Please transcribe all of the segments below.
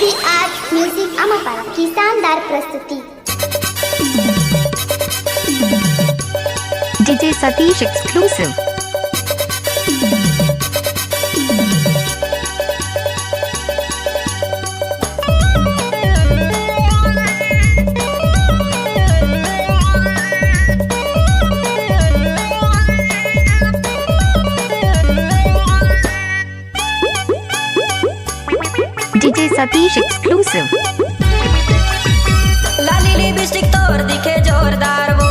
SPR music अमपारा की शानदार प्रस्तुति। DJ Satish exclusive. DJ Satish exclusive. लाली लिपस्टिक तोर दिखे जोरदार वो,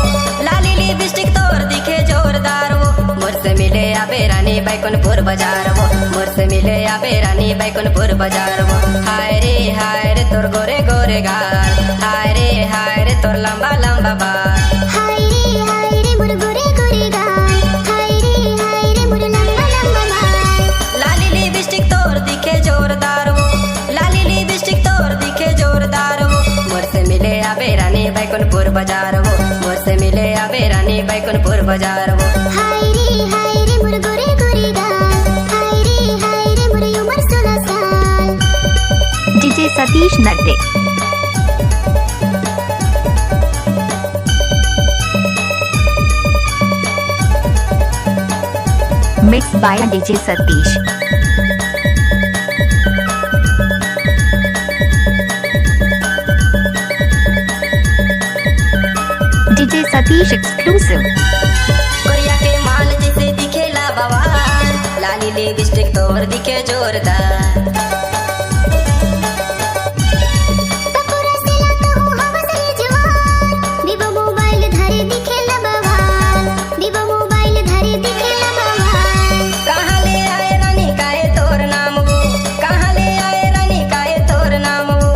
लाली लिपस्टिक तोर दिखे जोरदार वो, मुझसे मिले आबे रानी बैकुंठपुर बाजार वो, मुझसे मिले आबे रानी बैकुंठपुर बाजार वो। हाय रे तोर गोरे गोरे गाल, हाय रे तोर लंबा लंबा बाल, हाय रे मोर गोरे गोरे गाल, हाय रे मोर लंबा लंबा बाल। लाली लिपस्टिक तोर दिखे जोरदार वो, लाली लिपस्टिक तोर दिखे जोरदार वो, मुझसे मिले आबे रानी बैकुंठपुर बाजार वो, मुझसे मिले आबे रानी बैकुंठपुर बाजार वो। हाय रे मोर गोरे गोरे गाल, हाय रे मोर उम्र 16 साल। DJ Satish Natte. Mixed by DJ Satish. DJ Satish exclusive. कोरिया के माल जैसे दिखे लावावान, लाली लिपस्टिक तोर दिखे जोरदार। पकोड़ा से लाता हूँ हवा से जवान, विवो मोबाइल धरे दिखे लबावाल, विवो मोबाइल धरे दिखे लबावाल। कहाँ ले आए रानी काहे तोर नाम वो, कहाँ ले आए रानी काहे तोर नाम वो,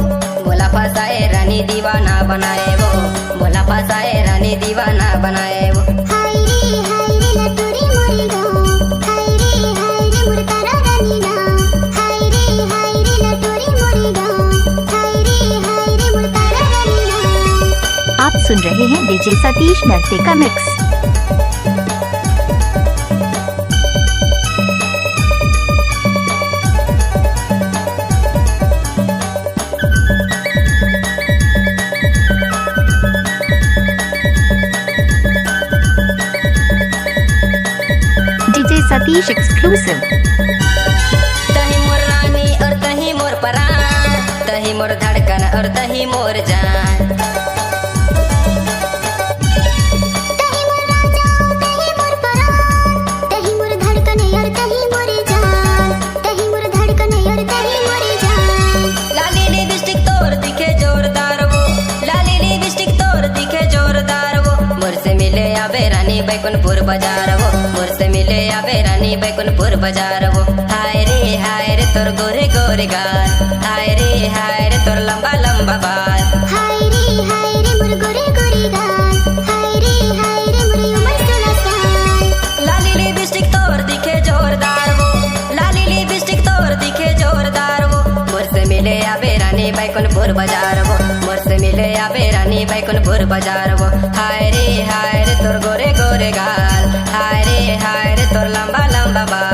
बोला फसाए रानी दीवाना बनाए वो, बोला फसाए रानी दीवाना बनाए वो। हाय रे लटोरी मोरी गाँव, हाय रे मोर तारा रानी गाँव, हाय रे लटोरी मोरी गाँव, हाय रे मोर तारा रानी गाँव। आप सुन रहे हैं DJ Satish Natte का मिक्स। DJ Satish exclusive. तही मोर रानी और तही मोर परान, तही मोर धड़कन और तही मोर जान। तही मोर राजा तही मोर परान, तही मोर धड़कन और तही मोर जान, तही मोर धड़कन और तही मोर जान। लाली लिपस्टिक तोर दिखे जोरदार वो, लाली लिपस्टिक तोर दिखे जोरदार वो, मुझसे मिले आबे रानी बैकुंठपुर बाजार वो, मुझसे मिले आबे रानी बैकुंठपुर बाजार वो। हाय रे तोर गोरे गोरे गाल, हाय रे तोर लंबा लंबा बाल, हाय रे मोर गोरे गोरे गाल, हाय रे मोर उम्र 16 साल। लाली लिपस्टिक तोर दिखे जोरदार वो, लाली लिपस्टिक तोर दिखे जोरदार वो, मुझसे मिले आबे रानी बैकुंठपुर बाजार वो, मुझसे मिले आबे रानी बैकुंठपुर बाजार वो। हाय रे तोर गोरे गोरे गाल, हाय रे तोर लंबा लंबा बाल।